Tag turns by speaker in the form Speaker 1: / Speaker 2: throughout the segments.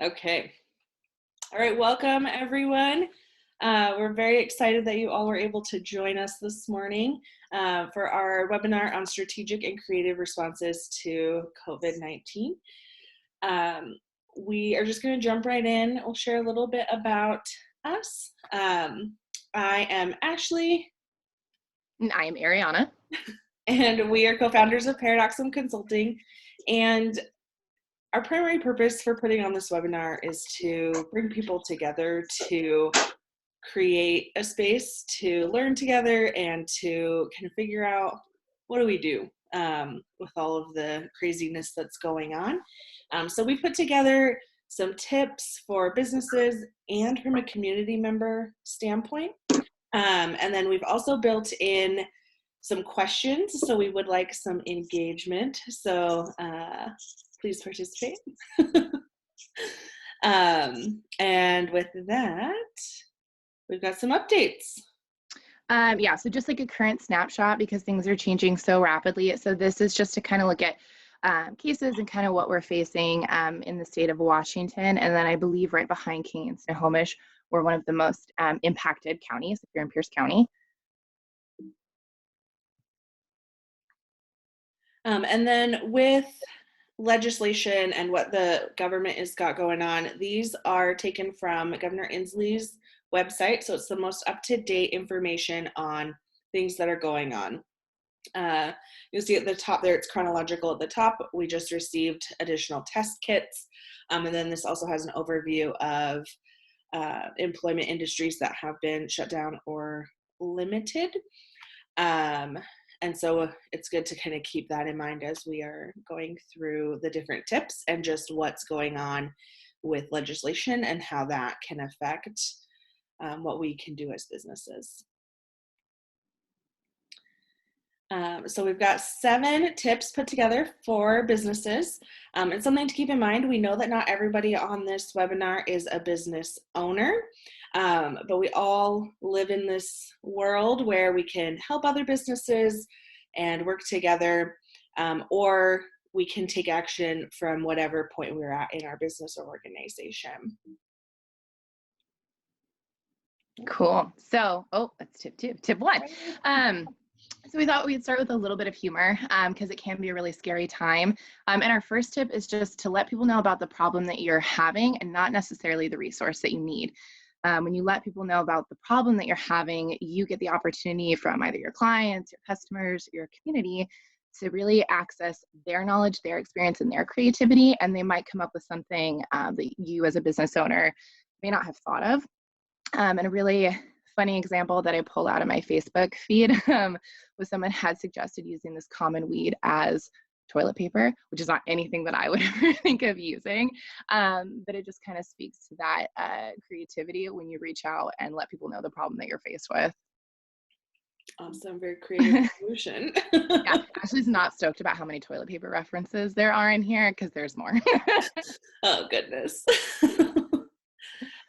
Speaker 1: Okay. All right, welcome everyone. We're very excited that you all were able to join us this morning for our webinar on strategic and creative responses to COVID-19. We are just going to jump right in. We'll share a little bit about us. I am Ashley.
Speaker 2: And I am Arianna.
Speaker 1: And we are co-founders of Paradoxum Consulting. And our primary purpose for putting on this webinar is to bring people together to create a space to learn together and to kind of figure out what do we do with all of the craziness that's going on. So we put together some tips for businesses and from a community member standpoint. And then we've also built in some questions, so we would like some engagement. So please participate. And with that, we've got some updates.
Speaker 2: Yeah, so just like a current snapshot because things are changing so rapidly. So this is just to kind of look at cases and kind of what we're facing in the state of Washington. And then I believe right behind King and Snohomish, we're one of the most impacted counties if you're in Pierce County.
Speaker 1: And then with legislation and what the government has got going on, these are taken from Governor Inslee's website. So it's the most up-to-date information on things that are going on. You'll see at the top there, it's chronological at the top. We just received additional test kits. And then this also has an overview of employment industries that have been shut down or limited. And so it's good to kind of keep that in mind as we are going through the different tips and just what's going on with legislation and how that can affect what we can do as businesses. So we've got 7 tips put together for businesses. And something to keep in mind, we know that not everybody on this webinar is a business owner. But we all live in this world where we can help other businesses and work together, or we can take action from whatever point we're at in our business or organization.
Speaker 2: Cool. So, that's tip 2. Tip 1. So we thought we'd start with a little bit of humor because it can be a really scary time. And our first tip is just to let people know about the problem that you're having and not necessarily the resource that you need. When you let people know about the problem that you're having, you get the opportunity from either your clients, your customers, your community to really access their knowledge, their experience, and their creativity, and they might come up with something that you as a business owner may not have thought of. And a really funny example that I pulled out of my Facebook feed was someone had suggested using this common weed as toilet paper, which is not anything that I would ever think of using, but it just kind of speaks to that creativity when you reach out and let people know the problem that you're faced with.
Speaker 1: Awesome, very creative solution.
Speaker 2: Yeah, Ashley's not stoked about how many toilet paper references there are in here because there's more.
Speaker 1: Oh, goodness.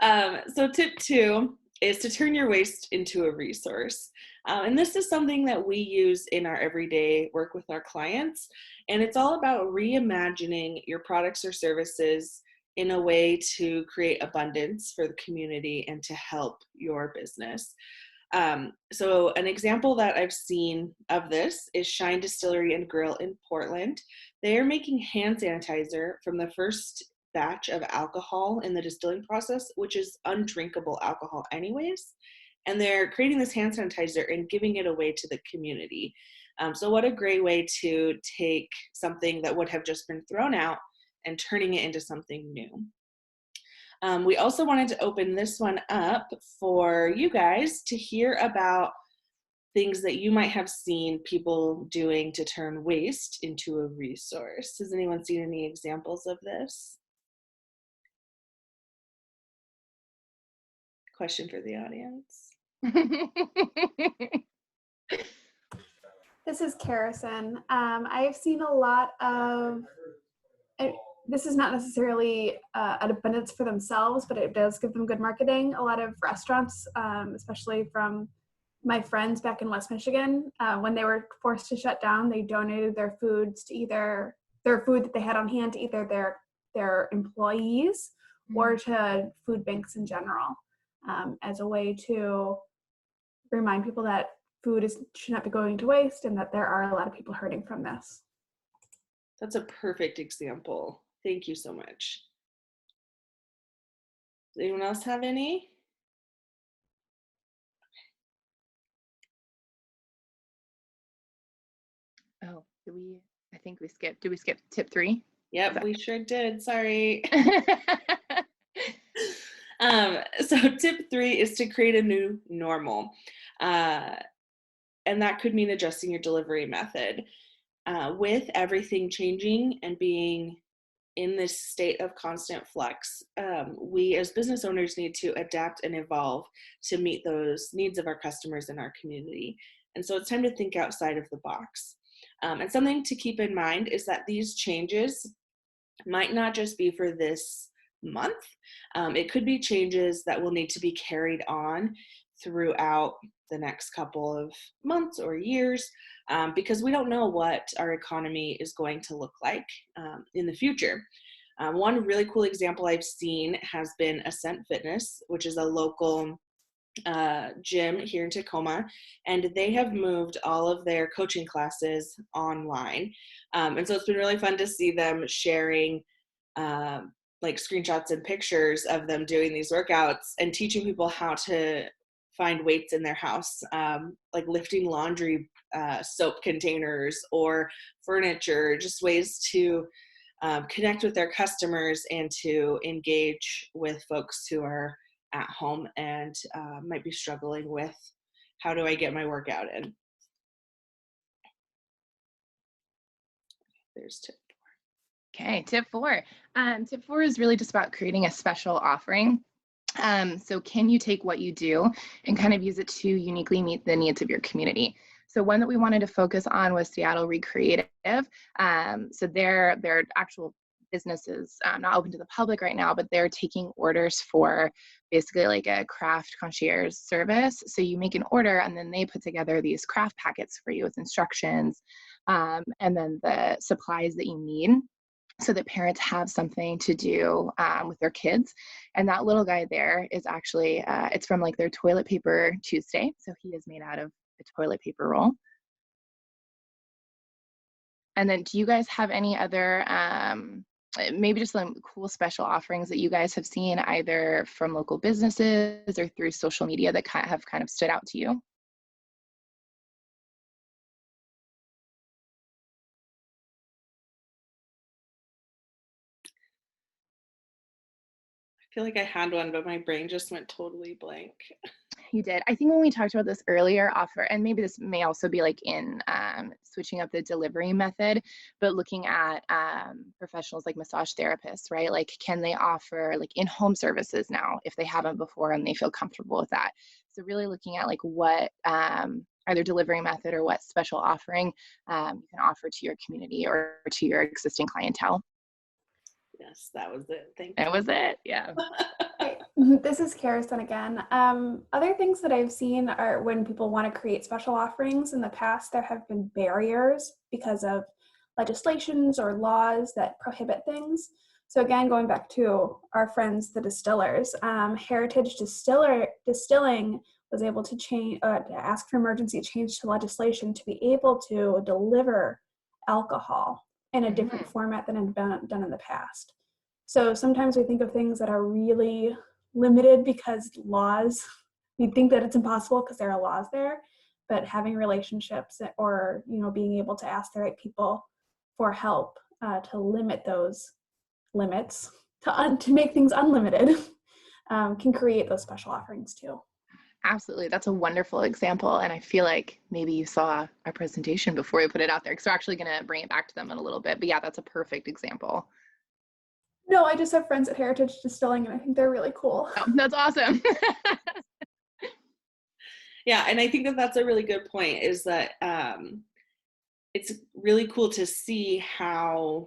Speaker 1: So tip 2 is to turn your waste into a resource. And this is something that we use in our everyday work with our clients. And it's all about reimagining your products or services in a way to create abundance for the community and to help your business. So an example that I've seen of this is Shine Distillery and Grill in Portland. They are making hand sanitizer from the first batch of alcohol in the distilling process, which is undrinkable alcohol anyways. And they're creating this hand sanitizer and giving it away to the community. So what a great way to take something that would have just been thrown out and turning it into something new. We also wanted to open this one up for you guys to hear about things that you might have seen people doing to turn waste into a resource. Has anyone seen any examples of this? Question for the audience.
Speaker 3: This is Carison. I've seen a lot of, this is not necessarily an abundance for themselves, but it does give them good marketing. A lot of restaurants, especially from my friends back in West Michigan, when they were forced to shut down, they donated their foods to either their food that they had on hand to either their employees or to food banks in general, as a way to remind people that should not be going to waste and that there are a lot of people hurting from this.
Speaker 1: That's a perfect example. Thank you so much. Does anyone else have any?
Speaker 2: Oh, I think we skipped. Did we skip tip 3?
Speaker 1: Yep, we sure did. Sorry. So tip 3 is to create a new normal. And that could mean adjusting your delivery method. With everything changing and being in this state of constant flux, we as business owners need to adapt and evolve to meet those needs of our customers and our community. And so it's time to think outside of the box. And something to keep in mind is that these changes might not just be for this month. It could be changes that will need to be carried on throughout the next couple of months or years, because we don't know what our economy is going to look like in the future. One really cool example I've seen has been Ascent Fitness, which is a local gym here in Tacoma, and they have moved all of their coaching classes online. And so it's been really fun to see them sharing like screenshots and pictures of them doing these workouts and teaching people how to find weights in their house, like lifting laundry soap containers or furniture, just ways to connect with their customers and to engage with folks who are at home and might be struggling with, how do I get my workout in? There's tip 4.
Speaker 2: Okay, tip 4. Tip 4 is really just about creating a special offering. So can you take what you do and kind of use it to uniquely meet the needs of your community? So one that we wanted to focus on was Seattle Recreative. So their actual business is not open to the public right now, but they're taking orders for basically like a craft concierge service. So you make an order and then they put together these craft packets for you with instructions and then the supplies that you need, so that parents have something to do with their kids. And that little guy there is actually, it's from like their Toilet Paper Tuesday. So he is made out of a toilet paper roll. And then do you guys have any other, maybe just some cool special offerings that you guys have seen either from local businesses or through social media that have kind of stood out to you?
Speaker 1: I feel like I had one, but my brain just went totally blank.
Speaker 2: You did. I think when we talked about this earlier, and maybe this may also be like in switching up the delivery method, but looking at professionals like massage therapists, right? Like, can they offer like in-home services now if they haven't before and they feel comfortable with that? So really looking at like what either delivery method or what special offering you can offer to your community or to your existing clientele.
Speaker 1: Yes, that was it. Thank you.
Speaker 2: That was it. Yeah.
Speaker 3: This is Karison again. Other things that I've seen are when people want to create special offerings. In the past, there have been barriers because of legislations or laws that prohibit things. So again, going back to our friends, the distillers, Heritage Distilling was able to to ask for emergency change to legislation to be able to deliver alcohol in a different format than had been done in the past. So sometimes we think of things that are really limited because laws, we think that it's impossible because there are laws there, but having relationships or, being able to ask the right people for help to limit those limits, to make things unlimited, can create those special offerings too.
Speaker 2: Absolutely. That's a wonderful example. And I feel like maybe you saw our presentation before we put it out there, because we're actually going to bring it back to them in a little bit. But yeah, that's a perfect example.
Speaker 3: No, I just have friends at Heritage Distilling, and I think they're really cool.
Speaker 2: Oh, that's awesome.
Speaker 1: Yeah, and I think that that's a really good point, is that it's really cool to see how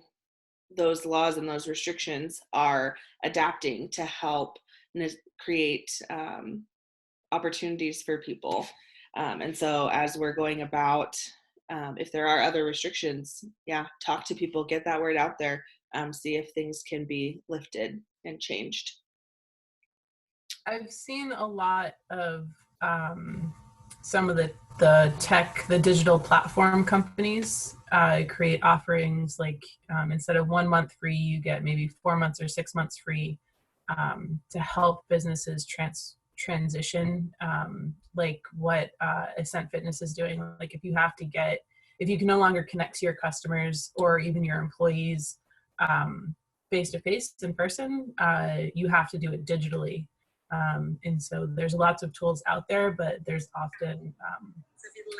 Speaker 1: those laws and those restrictions are adapting to help create opportunities for people. And so as we're going about if there are other restrictions, talk to people, get that word out there, see if things can be lifted and changed.
Speaker 4: I've seen a lot of some of the digital platform companies create offerings like instead of 1 month free, you get maybe 4 months or 6 months free to help businesses transition, like what Ascent Fitness is doing. Like if you can no longer connect to your customers or even your employees face to face in person, you have to do it digitally. And so there's lots of tools out there, but there's often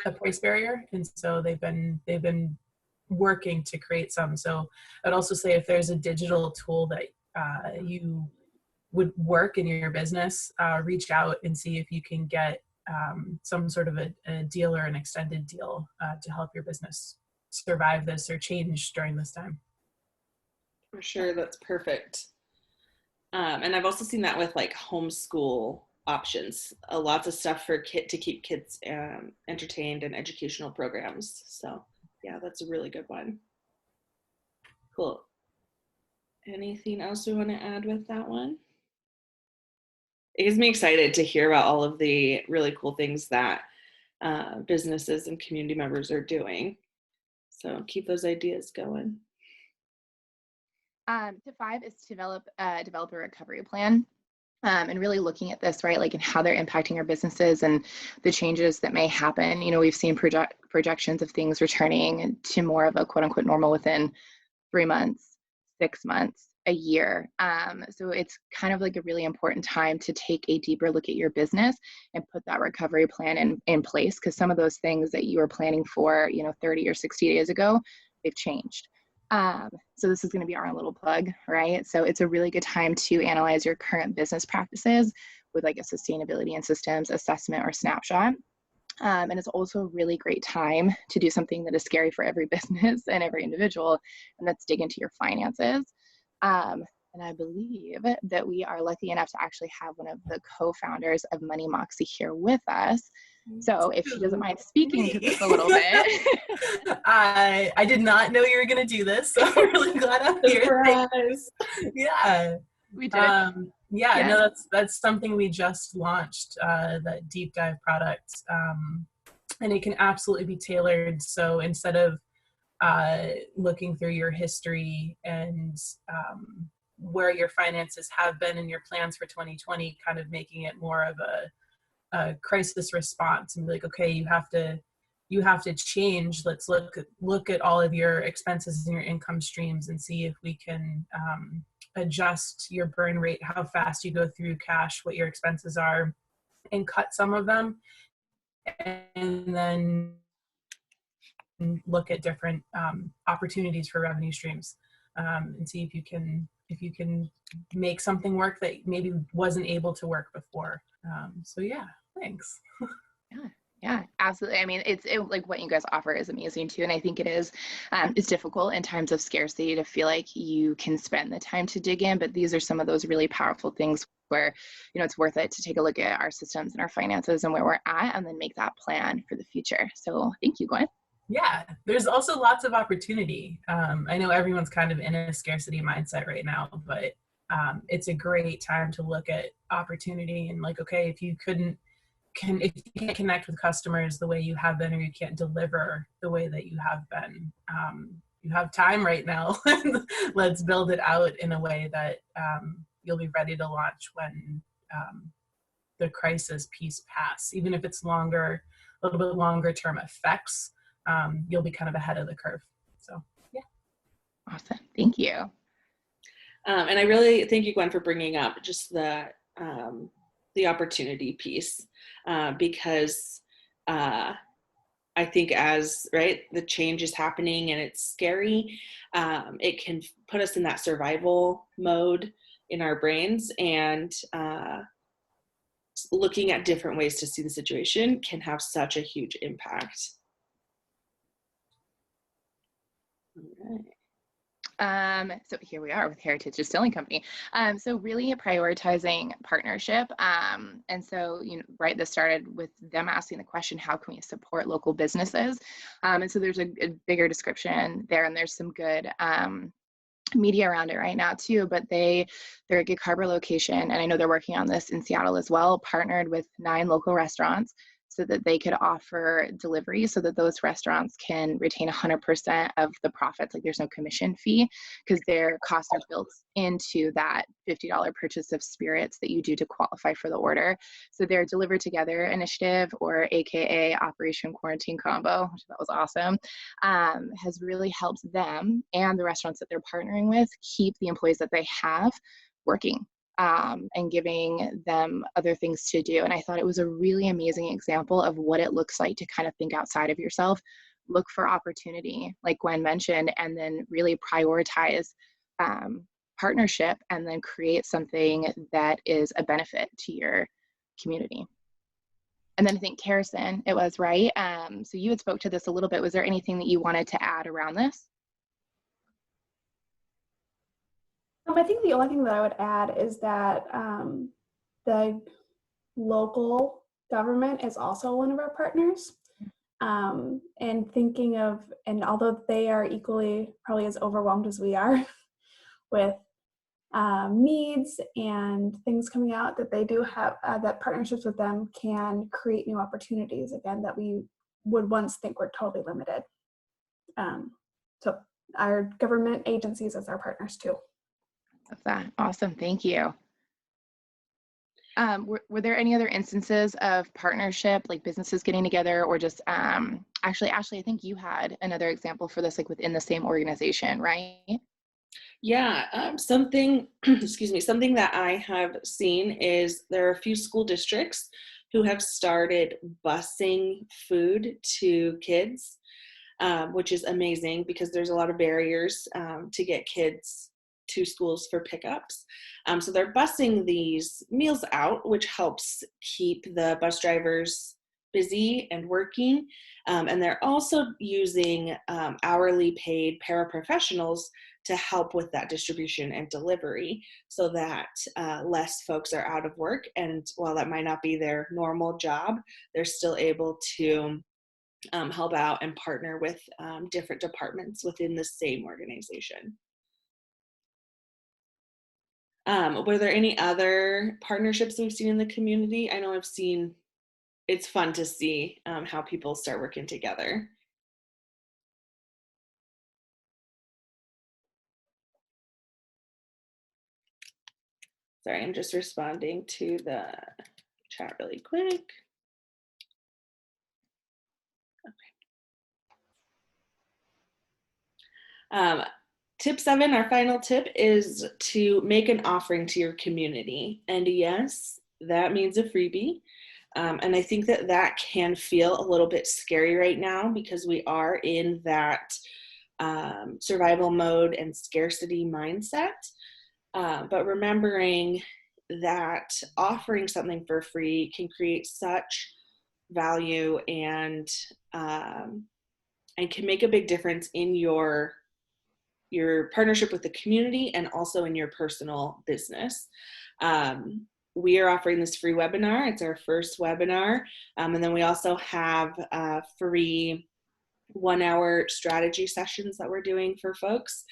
Speaker 4: a price barrier. And so they've been working to create some. So I'd also say if there's a digital tool that you would work in your business, reach out and see if you can get some sort of a deal or an extended deal to help your business survive this or change during this time.
Speaker 1: For sure, that's perfect. And I've also seen that with like homeschool options, lots of stuff for to keep kids entertained and educational programs. So yeah, that's a really good one. Cool. Anything else we want to add with that one? It gets me excited to hear about all of the really cool things that businesses and community members are doing. So keep those ideas going.
Speaker 2: Tip 5 is to develop a recovery plan, and really looking at this, right, like in how they're impacting our businesses and the changes that may happen. You know, we've seen projections of things returning to more of a quote unquote normal within 3 months, 6 months, a year. So it's kind of like a really important time to take a deeper look at your business and put that recovery plan in place, because some of those things that you were planning for, 30 or 60 days ago, they've changed. So this is going to be our own little plug, right? So it's a really good time to analyze your current business practices with like a sustainability and systems assessment or snapshot. And it's also a really great time to do something that is scary for every business and every individual, and that's dig into your finances. And I believe that we are lucky enough to actually have one of the co-founders of Money Moxie here with us. So if she doesn't mind speaking to this a little bit.
Speaker 4: I did not know you were going to do this, so I'm really glad I'm here.
Speaker 1: Surprise.
Speaker 4: Yeah.
Speaker 2: We did it.
Speaker 4: Yeah, no, that's something we just launched, that deep dive product. And it can absolutely be tailored. So instead of looking through your history and where your finances have been and your plans for 2020, kind of making it more of a crisis response and be like, okay, you have to change. Let's look at all of your expenses and your income streams and see if we can adjust your burn rate, how fast you go through cash, what your expenses are, and cut some of them, and then look at different opportunities for revenue streams, and see if you can make something work that maybe wasn't able to work before. So yeah, thanks.
Speaker 2: Yeah, absolutely. I mean, like what you guys offer is amazing too. And I think it's difficult in times of scarcity to feel like you can spend the time to dig in, but these are some of those really powerful things where, it's worth it to take a look at our systems and our finances and where we're at, and then make that plan for the future. So thank you, Gwen.
Speaker 4: Yeah, there's also lots of opportunity. I know everyone's kind of in a scarcity mindset right now, but it's a great time to look at opportunity and like, okay, if you can't connect with customers the way you have been, or you can't deliver the way that you have been, you have time right now. Let's build it out in a way that you'll be ready to launch when the crisis piece pass. Even if it's a little bit longer term effects, you'll be kind of ahead of the curve. So yeah.
Speaker 2: Awesome. Thank you.
Speaker 1: And I really thank you, Gwen, for bringing up just the opportunity piece, because I think the change is happening and it's scary, it can put us in that survival mode in our brains, and looking at different ways to see the situation can have such a huge impact. All right.
Speaker 2: So here we are with Heritage Distilling Company. So really prioritizing partnership. And so, right, this started with them asking the question, how can we support local businesses? And so there's a bigger description there, and there's some good media around it right now too, but they're a Gig Harbor location, and I know they're working on this in Seattle as well, partnered with 9 local restaurants so that they could offer delivery so that those restaurants can retain 100% of the profits. Like there's no commission fee because their costs are built into that $50 purchase of spirits that you do to qualify for the order. So their Deliver Together initiative, or AKA Operation Quarantine Combo, which that was awesome, has really helped them and the restaurants that they're partnering with keep the employees that they have working. And giving them other things to do. And I thought it was a really amazing example of what it looks like to kind of think outside of yourself, look for opportunity, like Gwen mentioned, and then really prioritize partnership and then create something that is a benefit to your community. And then I think Harrison, it was right. So you had spoke to this a little bit. Was there anything that you wanted to add around this?
Speaker 3: I think the only thing that I would add is that the local government is also one of our partners. And thinking of, and although they are equally probably as overwhelmed as we are with needs and things coming out, that they do have, that partnerships with them can create new opportunities, again, that we would once think were totally limited. So our government agencies as our partners too.
Speaker 2: Love that. Awesome. Thank you. Were there any other instances of partnership, like businesses getting together, or just actually, Ashley, I think you had another example for this, like within the same organization, right?
Speaker 1: Yeah, something, excuse me, something that I have seen is there are a few school districts who have started busing food to kids, which is amazing because there's a lot of barriers to get kids to schools for pickups. So they're busing these meals out, which helps keep the bus drivers busy and working. And they're also using hourly paid paraprofessionals to help with that distribution and delivery so that less folks are out of work. And while that might not be their normal job, they're still able to help out and partner with different departments within the same organization. Were there any other partnerships we've seen in the community? I know I've seen, it's fun to see how people start working together. Sorry, I'm just responding to the chat really quick. Okay. Tip 7, our final tip, is to make an offering to your community. And yes, that means a freebie. And I think that that can feel a little bit scary right now because we are in that survival mode and scarcity mindset. But remembering that offering something for free can create such value and can make a big difference in your partnership with the community and also in your personal business. We are offering this free webinar. It's our first webinar. And then we also have free 1-hour strategy sessions that we're doing for folks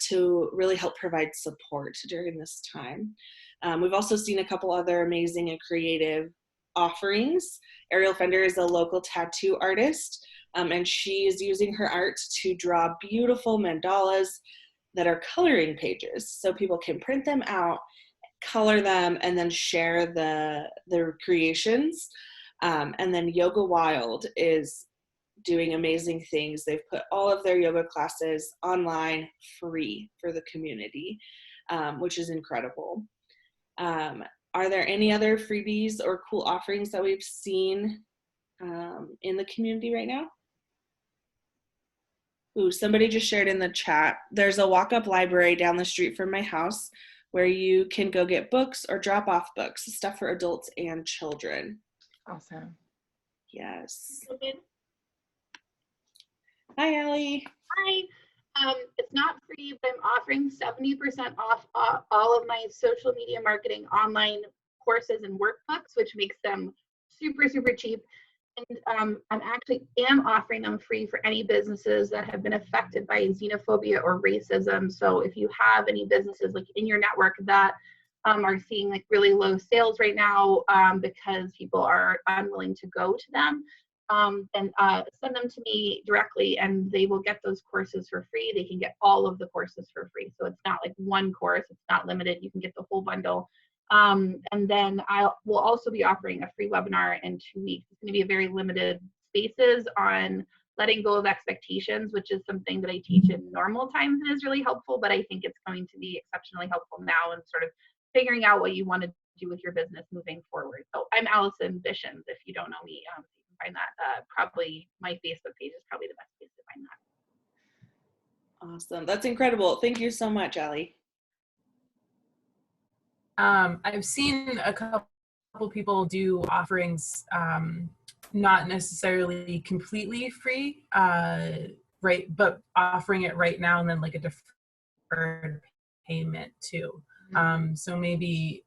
Speaker 1: to really help provide support during this time. We've also seen a couple other amazing and creative offerings. Ariel Fender is a local tattoo artist, and she is using her art to draw beautiful mandalas that are coloring pages. So people can print them out, color them, and then share their creations. And then Yoga Wild is doing amazing things. They've put all of their yoga classes online free for the community, which is incredible. Are there any other freebies or cool offerings that we've seen in the community right now? Ooh, somebody just shared in the chat. There's a walk-up library down the street from my house where you can go get books or drop off books, stuff for adults and children.
Speaker 2: Awesome.
Speaker 1: Yes. Hi, Allie.
Speaker 5: Hi.
Speaker 2: It's not free, but I'm offering 70% off all of my social media marketing online courses and workbooks, which makes them super, super cheap. And I'm actually am offering them free for any businesses that have been affected by xenophobia or racism. So if you have any businesses like in your network that are seeing like really low sales right now because people are unwilling to go to them, then send them to me directly and they will get those courses for free. They can get all of the courses for free. So it's not like one course, it's not limited. You can get the whole bundle. And then will also be offering a free webinar in 2 weeks. It's going to be a very limited spaces on letting go of expectations, which is something that I teach in normal times and is really helpful, but I think it's going to be exceptionally helpful now and sort of figuring out what you want to do with your business moving forward. So I'm Allison Bishens. If you don't know me, you can find that. Probably my Facebook page is probably the best place to find that.
Speaker 1: Awesome. That's incredible. Thank you so much, Allie.
Speaker 4: I've seen a couple people do offerings, not necessarily completely free, right, but offering it right now and then like a deferred payment too. So maybe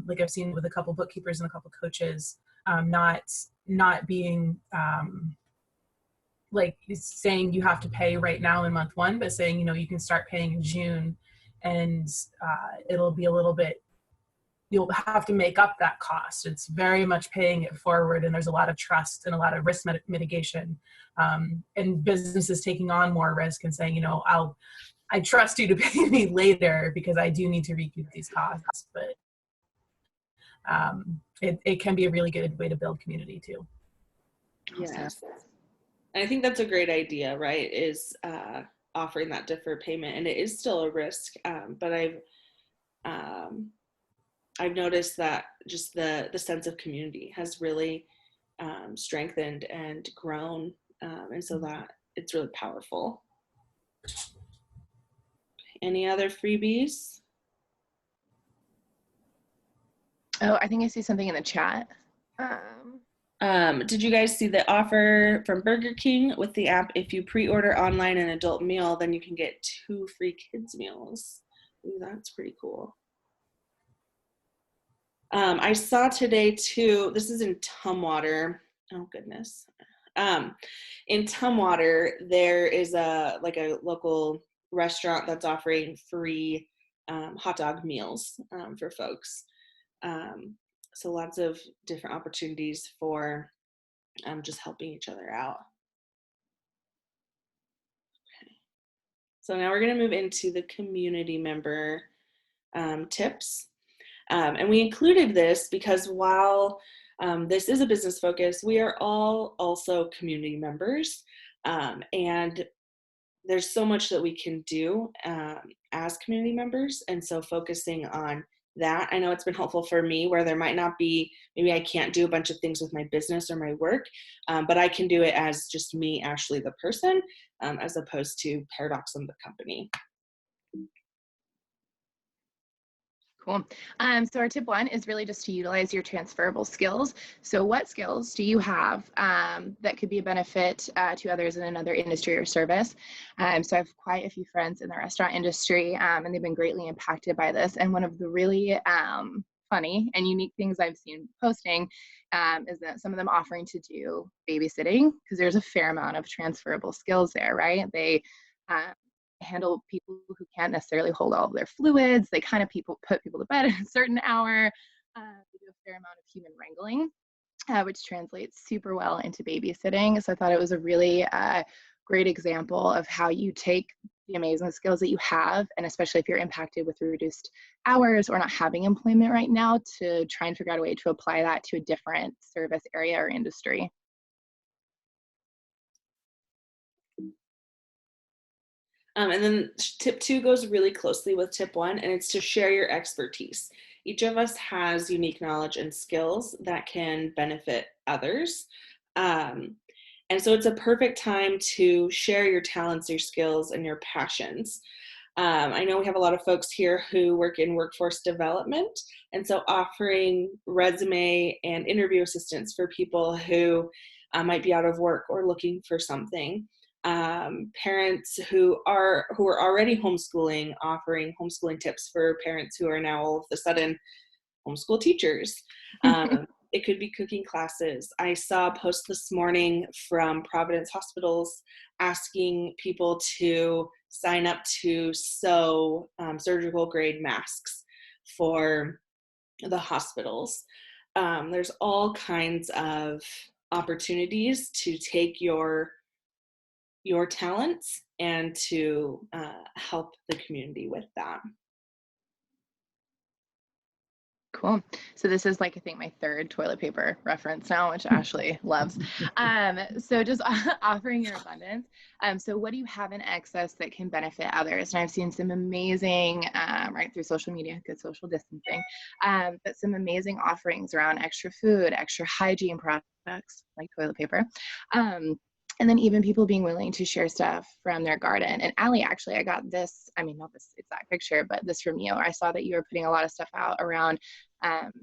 Speaker 4: like I've seen with a couple bookkeepers and a couple coaches, not being like saying you have to pay right now in month one, but saying, you can start paying in June and it'll be a little bit, you'll have to make up that cost. It's very much paying it forward, and there's a lot of trust and a lot of risk mitigation, and businesses taking on more risk and saying, I trust you to pay me later because I do need to recoup these costs. But it can be a really good way to build community too.
Speaker 1: Yes. And I think that's a great idea, right? Is offering that deferred payment, and it is still a risk, but I've noticed that just the sense of community has really strengthened and grown, and so that it's really powerful. Any other freebies?
Speaker 2: Oh, I think I see something in the chat.
Speaker 1: Did you guys see the offer from Burger King with the app? If you pre-order online an adult meal, then you can get 2 free kids meals. Ooh, that's pretty cool. I saw today too, this is in Tumwater. Oh goodness. In Tumwater, there is a local restaurant that's offering free hot dog meals for folks. So lots of different opportunities for just helping each other out. Okay. So now we're going to move into the community member tips. And we included this because while this is a business focus, we are all also community members. And there's so much that we can do as community members. And so focusing on that, I know it's been helpful for me where there might not be, maybe I can't do a bunch of things with my business or my work, but I can do it as just me, Ashley, the person, as opposed to Paradoxum, the company.
Speaker 2: Cool. So our tip 1 is really just to utilize your transferable skills. So what skills do you have that could be a benefit to others in another industry or service? So I have quite a few friends in the restaurant industry, and they've been greatly impacted by this. And one of the really funny and unique things I've seen posting is that some of them offering to do babysitting, because there's a fair amount of transferable skills there, right? They handle people who can't necessarily hold all of their fluids. They kind of put people to bed at a certain hour. They do a fair amount of human wrangling, which translates super well into babysitting. So I thought it was a really great example of how you take the amazing skills that you have, and especially if you're impacted with reduced hours or not having employment right now, to try and figure out a way to apply that to a different service area or industry.
Speaker 1: And then tip 2 goes really closely with tip 1, and it's to share your expertise. Each of us has unique knowledge and skills that can benefit others. And so it's a perfect time to share your talents, your skills, and your passions. I know we have a lot of folks here who work in workforce development, and so offering resume and interview assistance for people who might be out of work or looking for something. parents who are already homeschooling, offering homeschooling tips for parents who are now all of a sudden homeschool teachers. It could be cooking classes. I saw a post this morning from Providence Hospitals asking people to sign up to sew surgical grade masks for the hospitals. There's all kinds of opportunities to take your talents and to help the community with that.
Speaker 2: Cool. So this is like, I think, my third toilet paper reference now, which Ashley loves. So just offering your abundance. So what do you have in excess that can benefit others? And I've seen some amazing, right through social media, good social distancing, but some amazing offerings around extra food, extra hygiene products like toilet paper. And then even people being willing to share stuff from their garden. And Allie, actually, I got this, I mean, not this exact picture, but this from you. I saw that you were putting a lot of stuff out around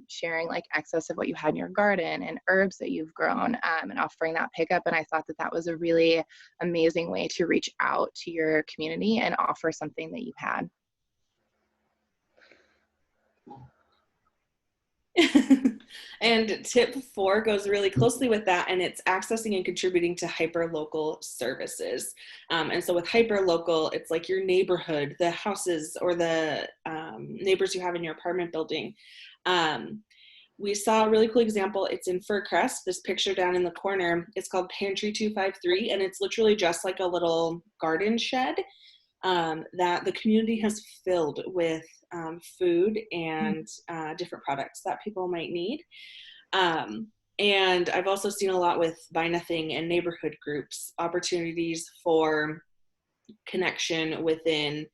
Speaker 2: sharing like excess of what you had in your garden and herbs that you've grown, and offering that pickup. And I thought that that was a really amazing way to reach out to your community and offer something that you had.
Speaker 1: And tip 4 goes really closely with that, and it's accessing and contributing to hyperlocal services. And so with hyperlocal, it's like your neighborhood, the houses or the neighbors you have in your apartment building. We saw a really cool example. It's in Fircrest, this picture down in the corner. It's called Pantry 253, and it's literally just like a little garden shed that the community has filled with food and different products that people might need. And I've also seen a lot with Buy Nothing and neighborhood groups, opportunities for connection within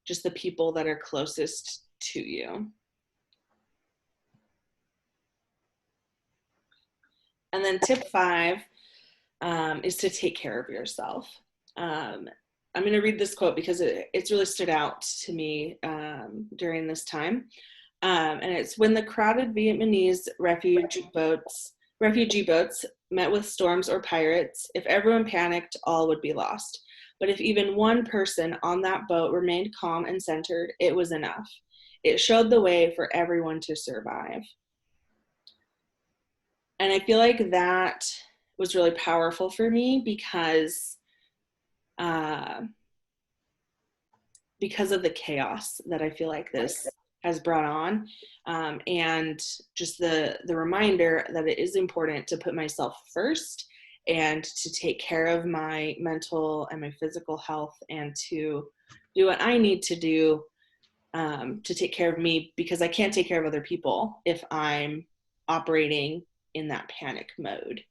Speaker 1: just the people that are closest to you. And then tip 5 is to take care of yourself. I'm going to read this quote because it's really stood out to me during this time. And it's, when the crowded Vietnamese refugee boats met with storms or pirates, if everyone panicked, all would be lost. But if even one person on that boat remained calm and centered, it was enough. It showed the way for everyone to survive. And I feel like that was really powerful for me because of the chaos that I feel like this has brought on, and just the reminder that it is important to put myself first and to take care of my mental and my physical health and to do what I need to do to take care of me, because I can't take care of other people if I'm operating in that panic mode.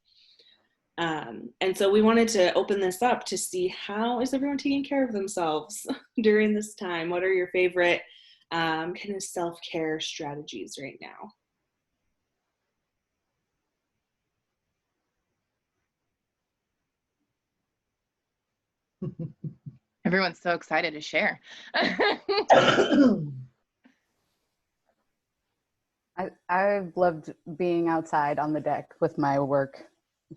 Speaker 1: And so we wanted to open this up to see, how is everyone taking care of themselves during this time? What are your favorite kind of self-care strategies right now?
Speaker 2: Everyone's so excited to share.
Speaker 5: I've loved being outside on the deck with my work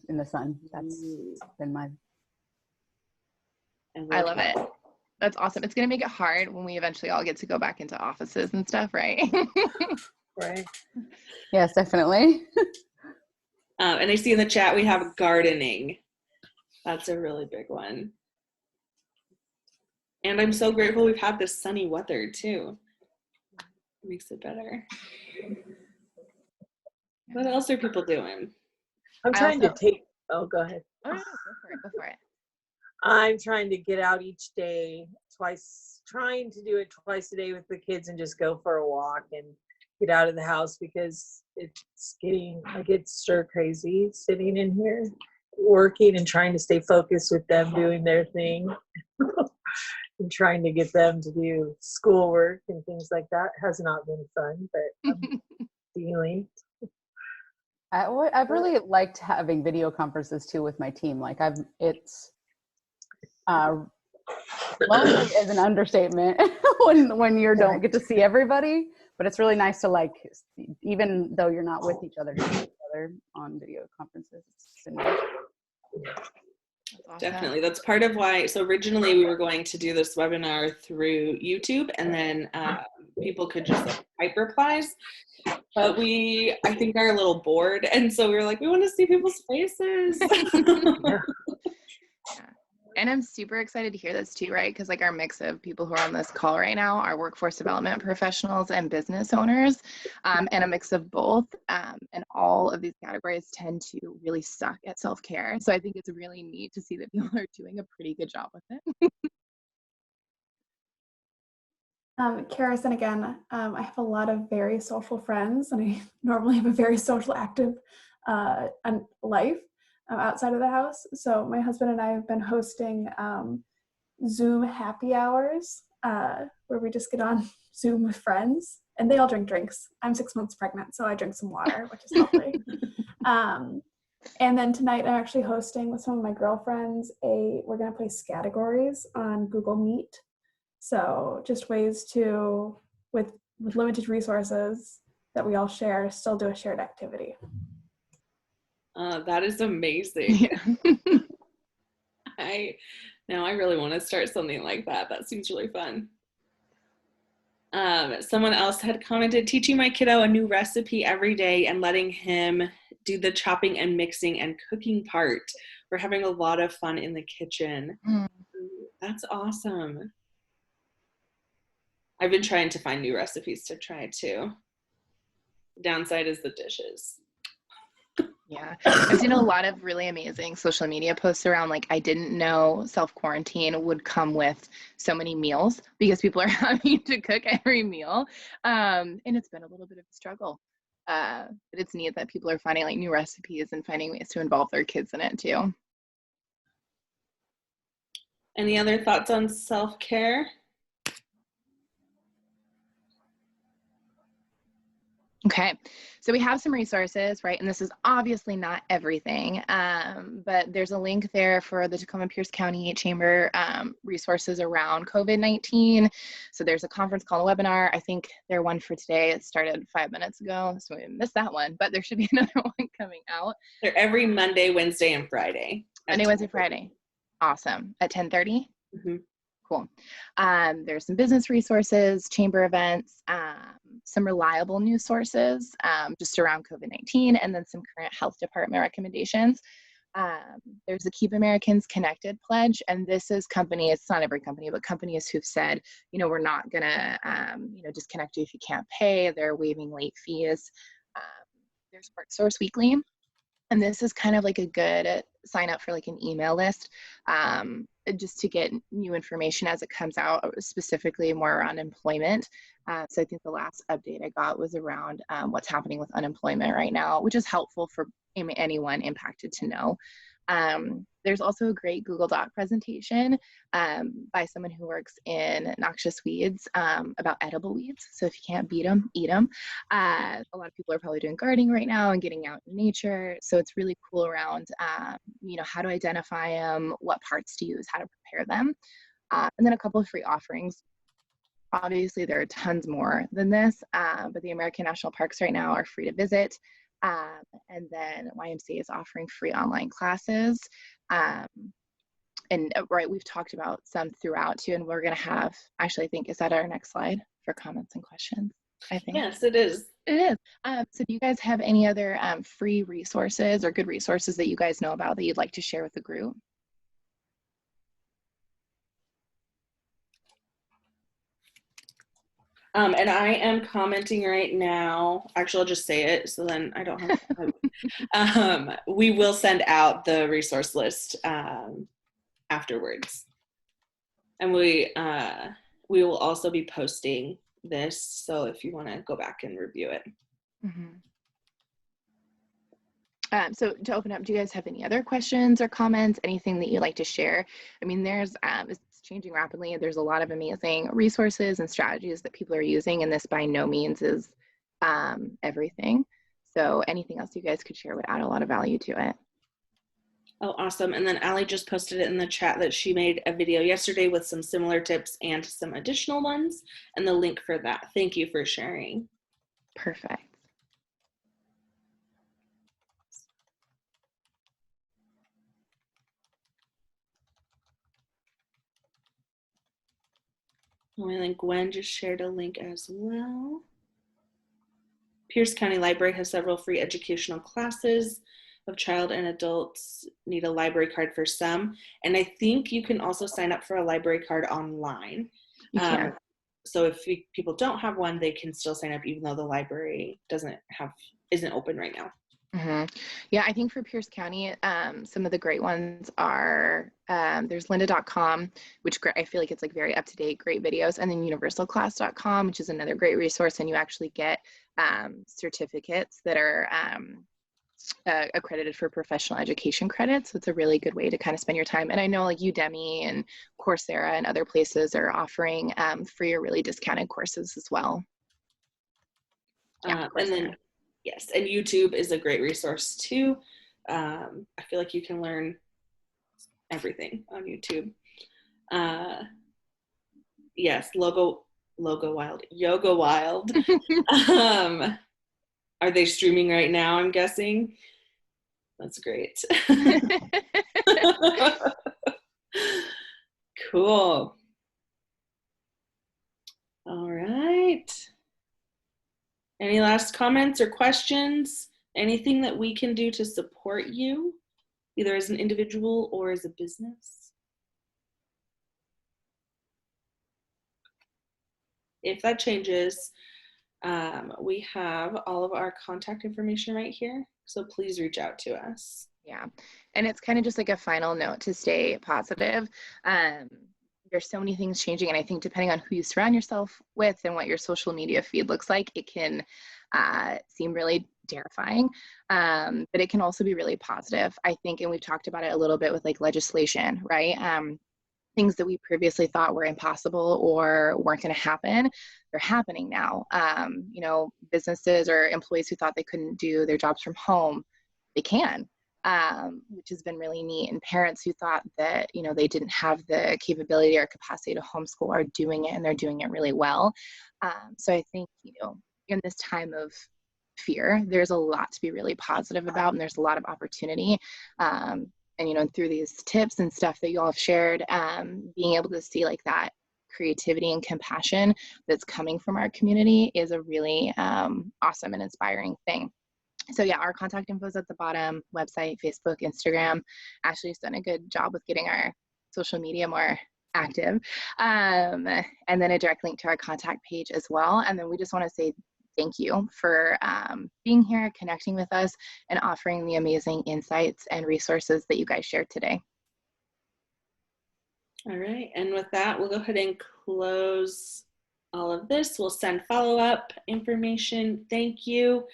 Speaker 5: in the sun. That's been my...
Speaker 2: I love it. That's awesome. It's going to make it hard when we eventually all get to go back into offices and stuff, right?
Speaker 5: Right. Yes, definitely.
Speaker 1: And I see in the chat we have gardening. That's a really big one. And I'm so grateful we've had this sunny weather too. It makes it better. What else are people doing?
Speaker 6: I'm trying to take, oh, go ahead.
Speaker 2: Oh, no, go for it.
Speaker 6: I'm trying to get out each day, trying to do it twice a day with the kids and just go for a walk and get out of the house, because it's getting, like, it's stir crazy sitting in here working and trying to stay focused with them doing their thing and trying to get them to do schoolwork and things like that has not been fun, but I'm dealing.
Speaker 5: I've really liked having video conferences too with my team. Like it's lonely is an understatement when you don't get to see everybody, but it's really nice to, like, even though you're not with each other, to see each other on video conferences. It's been nice.
Speaker 2: Awesome.
Speaker 1: Definitely. That's part of why. So originally we were going to do this webinar through YouTube, and then people could just like type replies. But I think, are a little bored. And so we were like, we want to see people's faces.
Speaker 2: Yeah. And I'm super excited to hear this too, right? Because like our mix of people who are on this call right now are workforce development professionals and business owners, and a mix of both. And all of these categories tend to really suck at self-care. So I think it's really neat to see that people are doing a pretty good job with it.
Speaker 3: Karis, and again, I have a lot of very social friends, and I normally have a very social, active life outside of the house. So my husband and I have been hosting Zoom happy hours where we just get on Zoom with friends, and they all drink drinks. I'm 6 months pregnant, so I drink some water, which is lovely. And then tonight I'm actually hosting with some of my girlfriends we're going to play categories on Google Meet. So just ways to, with limited resources that we all share, still do a shared activity.
Speaker 1: That is amazing.
Speaker 2: Yeah.
Speaker 1: I really want to start something like that. That seems really fun. Someone else had commented, teaching my kiddo a new recipe every day and letting him do the chopping and mixing and cooking part. We're having a lot of fun in the kitchen. That's awesome. I've been trying to find new recipes to try too. Downside is the dishes.
Speaker 2: Yeah, I've seen a lot of really amazing social media posts around like, I didn't know self-quarantine would come with so many meals because people are having to cook every meal. And it's been a little bit of a struggle. But it's neat that people are finding like new recipes and finding ways to involve their kids in it too.
Speaker 1: Any other thoughts on self-care?
Speaker 2: Okay, so we have some resources, right? And this is obviously not everything, but there's a link there for the Tacoma Pierce County Chamber resources around COVID-19. So there's a conference call, a webinar. I think there's one for today. It started 5 minutes ago, so we missed that one, but there should be another one coming out.
Speaker 1: They're every Monday, Wednesday, and Friday.
Speaker 2: Monday, Wednesday, Friday. Awesome. At 10:30?
Speaker 1: Mm-hmm.
Speaker 2: Cool. There's some business resources, chamber events, some reliable news sources just around COVID-19, and then some current health department recommendations. There's the Keep Americans Connected pledge, and this is companies, it's not every company, but companies who've said, we're not gonna, disconnect you if you can't pay. They're waiving late fees. There's Source Weekly, and this is kind of like a good sign up for like an email list, just to get new information as it comes out, specifically more around employment. So I think the last update I got was around what's happening with unemployment right now, which is helpful for anyone impacted to know. There's also a great Google Doc presentation by someone who works in noxious weeds about edible weeds. So if you can't beat them, eat them. A lot of people are probably doing gardening right now and getting out in nature. So it's really cool around, how to identify them, what parts to use, how to prepare them. And then a couple of free offerings. Obviously, there are tons more than this, but the American National Parks right now are free to visit. And then YMCA is offering free online classes. And right, we've talked about some throughout too, and we're going to have, actually, I think, is that our next slide for comments and questions? I think.
Speaker 1: Yes, it is.
Speaker 2: It is. So do you guys have any other free resources or good resources that you guys know about that you'd like to share with the group?
Speaker 1: And I am commenting right now. Actually, I'll just say it so then I don't have to. We will send out the resource list afterwards. And we will also be posting this. So if you want to go back and review it.
Speaker 2: Mm-hmm. So to open up, do you guys have any other questions or comments, anything that you'd like to share? I mean, there's, it's changing rapidly. There's a lot of amazing resources and strategies that people are using, and this by no means is everything. So anything else you guys could share would add a lot of value to it.
Speaker 1: Oh, awesome. And then Allie just posted it in the chat that she made a video yesterday with some similar tips and some additional ones, and the link for that. Thank you for sharing.
Speaker 2: Perfect.
Speaker 1: Oh, I think Gwen just shared a link as well. Pierce County Library has several free educational classes of child and adults need a library card for some. And I think you can also sign up for a library card online.
Speaker 2: You can.
Speaker 1: So if people don't have one, they can still sign up even though the library isn't open right now.
Speaker 2: Yeah, I think for Pierce County, some of the great ones are, there's lynda.com, which I feel like it's like very up-to-date, great videos, and then universalclass.com, which is another great resource, and you actually get certificates that are accredited for professional education credits. So it's a really good way to kind of spend your time. And I know like Udemy and Coursera and other places are offering free or really discounted courses as well.
Speaker 1: Yeah, and then yes, and YouTube is a great resource too. I feel like you can learn everything on YouTube. Yes, Yoga Wild. Are they streaming right now, I'm guessing? That's great. Cool. All right. Any last comments or questions? Anything that we can do to support you, either as an individual or as a business? If that changes, we have all of our contact information right here. So please reach out to us.
Speaker 2: Yeah. And it's kind of just like a final note to stay positive. There's so many things changing. And I think depending on who you surround yourself with and what your social media feed looks like, it can seem really terrifying. But it can also be really positive, I think. And we've talked about it a little bit with like legislation, right? Things that we previously thought were impossible or weren't going to happen, they're happening now. You know, businesses or employees who thought they couldn't do their jobs from home, they can, which has been really neat. And parents who thought that, you know, they didn't have the capability or capacity to homeschool are doing it, and they're doing it really well. So I think, you know, in this time of fear, there's a lot to be really positive about, and there's a lot of opportunity. And, you know, through these tips and stuff that you all have shared, being able to see like that creativity and compassion that's coming from our community is a really awesome and inspiring thing. So yeah, our contact info is at the bottom, website, Facebook, Instagram. Ashley's done a good job with getting our social media more active. And then a direct link to our contact page as well. And then we just want to say thank you for being here, connecting with us, and offering the amazing insights and resources that you guys shared today.
Speaker 1: All right, and with that, we'll go ahead and close all of this. We'll send follow-up information. Thank you,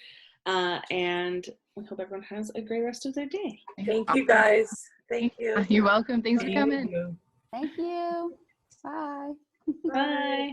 Speaker 1: and we hope everyone has a great rest of their day.
Speaker 6: Thank you, guys. Thank you.
Speaker 2: You're welcome. Thanks for coming.
Speaker 5: Thank you. Bye.
Speaker 1: Bye.